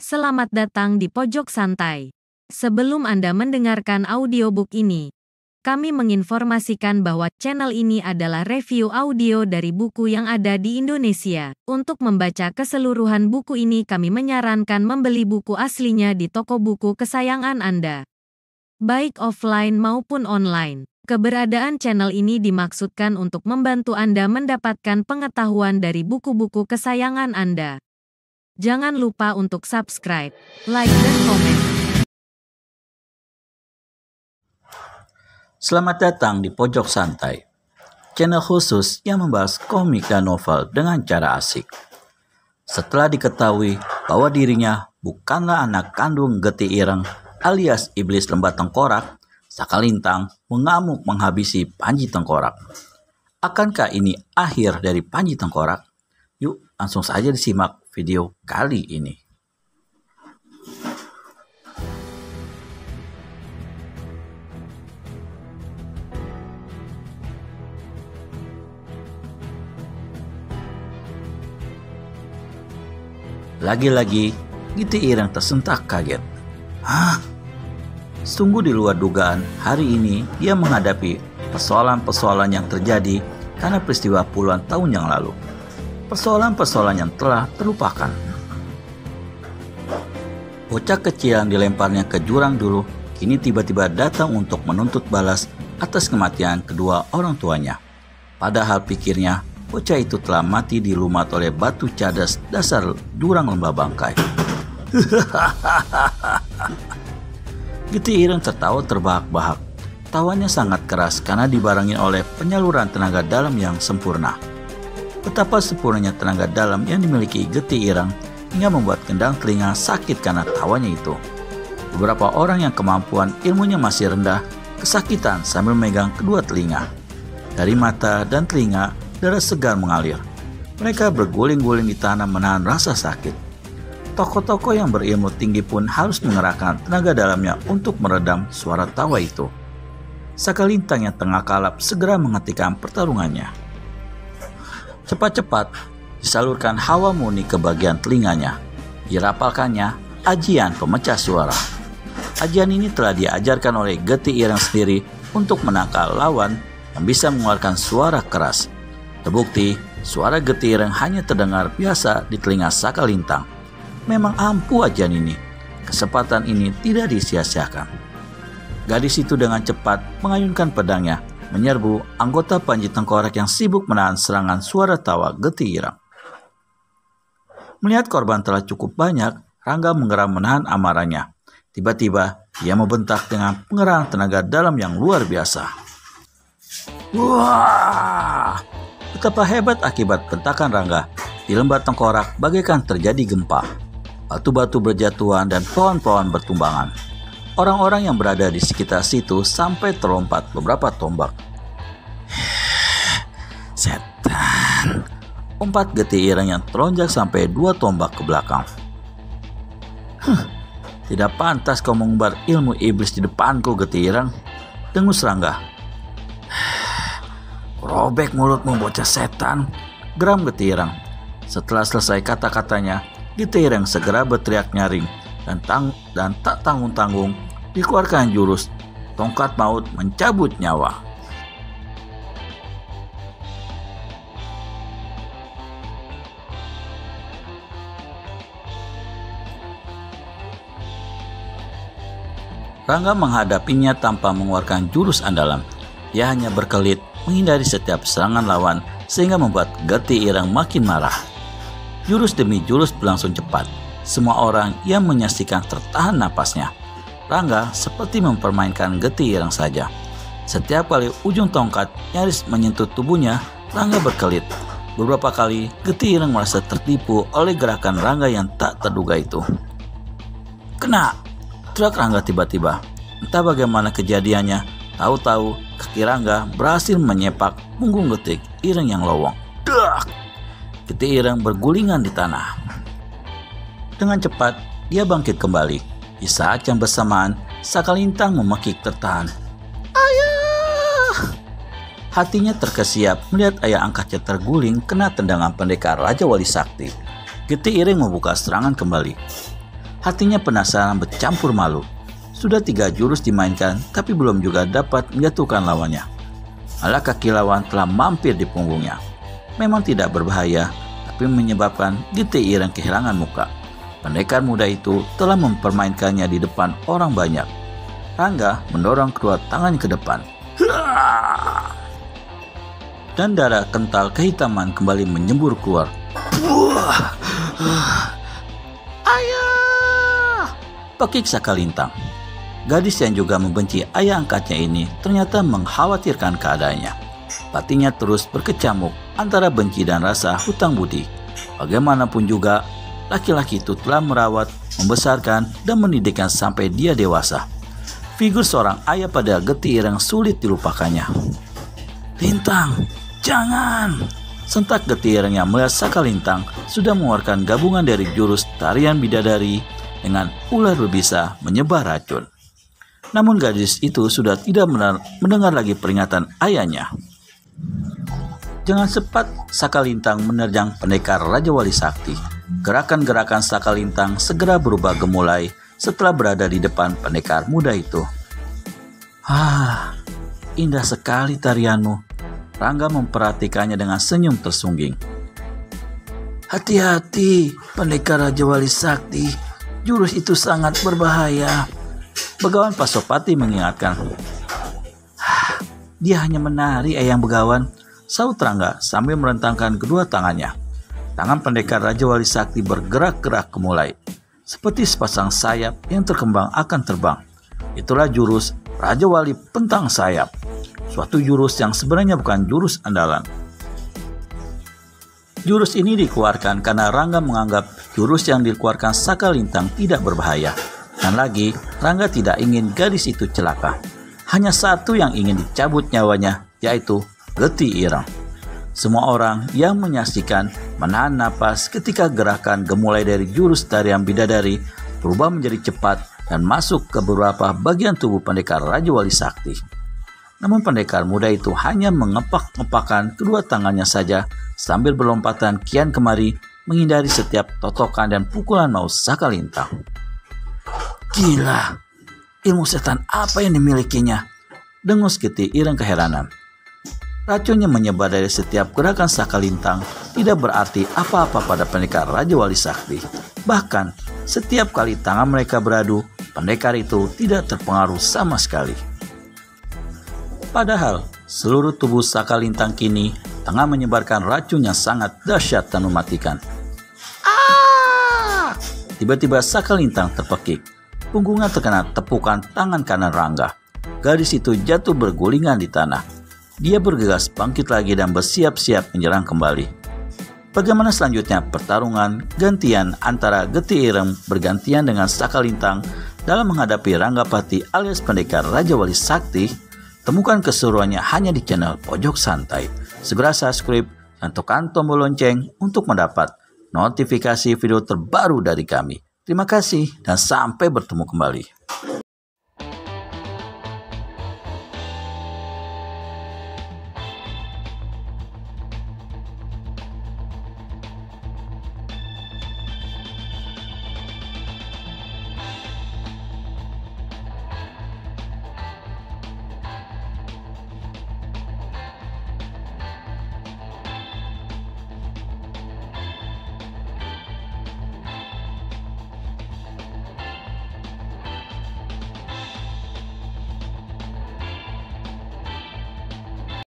Selamat datang di Pojok Santai. Sebelum Anda mendengarkan audiobook ini, kami menginformasikan bahwa channel ini adalah review audio dari buku yang ada di Indonesia. Untuk membaca keseluruhan buku ini kami menyarankan membeli buku aslinya di toko buku kesayangan Anda, baik offline maupun online. Keberadaan channel ini dimaksudkan untuk membantu Anda mendapatkan pengetahuan dari buku-buku kesayangan Anda. Jangan lupa untuk subscribe, like, dan komen. Selamat datang di Pojok Santai, channel khusus yang membahas komik dan novel dengan cara asik. Setelah diketahui bahwa dirinya bukanlah anak kandung Getih Ireng alias iblis lembah tengkorak, Sakalintang mengamuk menghabisi Panji Tengkorak. Akankah ini akhir dari Panji Tengkorak? Yuk langsung saja disimak video kali ini. Lagi-lagi Getih Ireng tersentak kaget. Hah? Sungguh di luar dugaan, hari ini dia menghadapi persoalan-persoalan yang terjadi karena peristiwa puluhan tahun yang lalu. Persoalan-persoalan yang telah terlupakan. Bocah kecil yang dilemparnya ke jurang dulu, kini tiba-tiba datang untuk menuntut balas atas kematian kedua orang tuanya. Padahal pikirnya, bocah itu telah mati dilumat oleh batu cadas dasar jurang lembah bangkai. Getih Ireng tertawa terbahak-bahak. Tawanya sangat keras karena dibarengi oleh penyaluran tenaga dalam yang sempurna. Betapa sempurnanya tenaga dalam yang dimiliki Getih Ireng hingga membuat kendang telinga sakit karena tawanya itu. Beberapa orang yang kemampuan ilmunya masih rendah kesakitan sambil memegang kedua telinga. Dari mata dan telinga darah segar mengalir. Mereka berguling-guling di tanah menahan rasa sakit. Tokoh-tokoh yang berilmu tinggi pun harus mengerahkan tenaga dalamnya untuk meredam suara tawa itu. Sakalintang yang tengah kalap segera menghentikan pertarungannya. Cepat-cepat disalurkan hawa murni ke bagian telinganya. Dirapalkannya ajian pemecah suara. Ajian ini telah diajarkan oleh Getih Ireng sendiri untuk menangkal lawan yang bisa mengeluarkan suara keras. Terbukti, suara Getih Ireng hanya terdengar biasa di telinga Sakalintang. Memang ampuh ajian ini. Kesempatan ini tidak disia-siakan. Gadis itu dengan cepat mengayunkan pedangnya, menyerbu anggota Panji Tengkorak yang sibuk menahan serangan suara tawa Getih Ireng. Melihat korban telah cukup banyak, Rangga menggeram menahan amarahnya. Tiba-tiba, ia membentak dengan pengerahan tenaga dalam yang luar biasa. Wah! Betapa hebat akibat bentakan Rangga. Di lembah Tengkorak bagaikan terjadi gempa. Batu-batu berjatuhan dan pohon-pohon bertumbangan. Orang-orang yang berada di sekitar situ sampai terlompat beberapa tombak. Setan! Umpat Getih Ireng yang terlonjak sampai 2 tombak ke belakang. Tidak pantas kau mengumbar ilmu iblis di depanku, Getih Ireng, dengus Rangga. Robek mulutmu bocah setan, geram Getih Ireng. Setelah selesai kata-katanya, Getih Ireng segera berteriak nyaring dan tak tanggung-tanggung dikeluarkan jurus tongkat maut mencabut nyawa. Rangga menghadapinya tanpa mengeluarkan jurus andalan. Dia hanya berkelit menghindari setiap serangan lawan sehingga membuat Getih Ireng makin marah. Jurus demi jurus berlangsung cepat. Semua orang yang menyaksikan tertahan napasnya. Rangga seperti mempermainkan Getih Ireng saja. Setiap kali ujung tongkat nyaris menyentuh tubuhnya, Rangga berkelit. Beberapa kali Getih Ireng merasa tertipu oleh gerakan Rangga yang tak terduga itu. Kena! Teriak Rangga tiba-tiba. Entah bagaimana kejadiannya, tahu-tahu kaki Rangga berhasil menyepak punggung Getih Ireng yang lowong. Dak! Getih Ireng bergulingan di tanah. Dengan cepat, dia bangkit kembali. Di saat yang bersamaan, Sakalintang memekik tertahan. Ayah! Hatinya terkesiap melihat ayah angkatnya terguling kena tendangan pendekar Raja Wali Sakti. Getih Ireng membuka serangan kembali. Hatinya penasaran bercampur malu. Sudah 3 jurus dimainkan, tapi belum juga dapat menjatuhkan lawannya. Malah kaki lawan telah mampir di punggungnya. Memang tidak berbahaya, tapi menyebabkan Getih Ireng kehilangan muka. Pendekar muda itu telah mempermainkannya di depan orang banyak. Rangga mendorong kedua tangannya ke depan. Dan darah kental kehitaman kembali menyembur keluar. Ayah! Pekik Sakalintang. Gadis yang juga membenci ayah angkatnya ini ternyata mengkhawatirkan keadaannya. Hatinya terus berkecamuk antara benci dan rasa hutang budi. Bagaimanapun juga, laki-laki itu telah merawat, membesarkan, dan mendidiknya sampai dia dewasa. Figur seorang ayah pada Getih Ireng sulit dilupakannya. Lintang, jangan! Sentak Getih Ireng yang melihat Sakalintang sudah mengeluarkan gabungan dari jurus tarian bidadari dengan ular berbisa menyebar racun. Namun gadis itu sudah tidak mendengar lagi peringatan ayahnya. Jangan cepat Sakalintang menerjang pendekar Raja Wali Sakti. Gerakan-gerakan Sakalintang segera berubah gemulai setelah berada di depan pendekar muda itu. Indah sekali tarianmu. Rangga memperhatikannya dengan senyum tersungging. Hati-hati, pendekar Raja Wali Sakti. Jurus itu sangat berbahaya. Begawan Pasopati mengingatkan. Dia hanya menari, Eyang Begawan, saut Rangga sambil merentangkan kedua tangannya. Tangan pendekar Raja Wali Sakti bergerak-gerak gemulai, seperti sepasang sayap yang terkembang akan terbang. Itulah jurus Raja Wali Pentang Sayap, suatu jurus yang sebenarnya bukan jurus andalan. Jurus ini dikeluarkan karena Rangga menganggap jurus yang dikeluarkan Sakalintang tidak berbahaya. Dan lagi, Rangga tidak ingin gadis itu celaka. Hanya satu yang ingin dicabut nyawanya, yaitu Getih Ireng. Semua orang yang menyaksikan menahan napas ketika gerakan gemulai dari jurus tarian bidadari berubah menjadi cepat dan masuk ke beberapa bagian tubuh pendekar Raja Wali Sakti. Namun pendekar muda itu hanya mengepak-ngepakkan kedua tangannya saja sambil berlompatan kian kemari menghindari setiap totokan dan pukulan maus Sakalintang. Gila, ilmu setan apa yang dimilikinya? Dengus Getih Ireng keheranan. Racunnya menyebar dari setiap gerakan Sakalintang tidak berarti apa-apa pada pendekar Raja Wali Sakti. Bahkan, setiap kali tangan mereka beradu, pendekar itu tidak terpengaruh sama sekali. Padahal, seluruh tubuh Sakalintang kini tengah menyebarkan racun yang sangat dahsyat dan mematikan. Tiba-tiba Sakalintang terpekik. Punggungnya terkena tepukan tangan kanan Rangga. Gadis itu jatuh bergulingan di tanah. Dia bergegas bangkit lagi dan bersiap-siap menyerang kembali. Bagaimana selanjutnya pertarungan gantian antara Getih Ireng bergantian dengan Sakalintang dalam menghadapi Ranggapati alias pendekar Raja Wali Sakti? Temukan keseruannya hanya di channel Pojok Santai. Segera subscribe dan tekan tombol lonceng untuk mendapat notifikasi video terbaru dari kami. Terima kasih dan sampai bertemu kembali.